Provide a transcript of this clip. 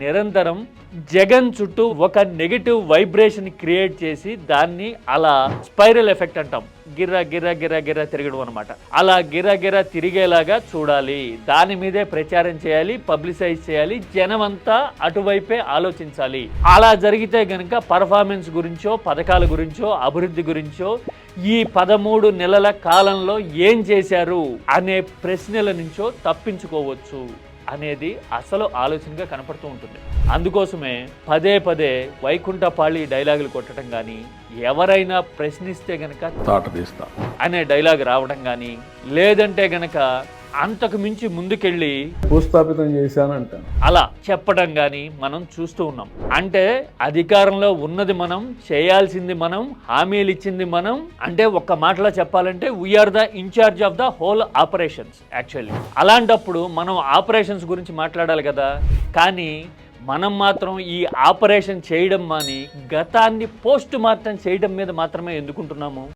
నిరంతరం జగన్ చుట్టూ ఒక నెగటివ్ వైబ్రేషన్ క్రియేట్ చేసి దాన్ని అలా స్పైరల్ ఎఫెక్ట్ అంటాం. గిర్రా గిర్రా గిర్రా గిర్రా తిరగడం అనమాట. అలా గిర్రా గిర్రా తిరిగేలాగా చూడాలి, దాని మీదే ప్రచారం చేయాలి, పబ్లిసైజ్ చేయాలి, జనం అంతా అటువైపే ఆలోచించాలి. అలా జరిగితే గనుక పర్ఫార్మెన్స్ గురించో, పథకాల గురించో, అభివృద్ధి గురించో, ఈ 13 నెలల కాలంలో ఏం చేశారు అనే ప్రశ్నల నుంచో తప్పించుకోవచ్చు అనేది అసలు ఆలోచనగా కనపడుతూ ఉంటుంది. అందుకోసమే పదే పదే వైకుంఠపాళి డైలాగులు కొట్టడం కానీ, ఎవరైనా ప్రశ్నిస్తే గనక తాట తీస్తా అనే డైలాగ్ రావడం కానీ, లేదంటే గనక అంతకు మించి ముందుకెళ్ళి భూస్థాపితం చేశానంటాను అలా చెప్పడం కానీ మనం చూస్తూ ఉన్నాం. అంటే అధికారంలో ఉన్నది మనం, చేయాల్సింది మనం, హామీలు ఇచ్చింది మనం. అంటే ఒక్క మాటలో చెప్పాలంటే we are the incharge of the whole operations actually. అలాంటప్పుడు మనం ఆపరేషన్స్ గురించి మాట్లాడాలి కదా. కానీ మనం మాత్రం ఈ ఆపరేషన్ చేయడం మాని గతాన్ని పోస్ట్ మార్టం చేయడం మీద మాత్రమే ఎందుకుంటున్నాము.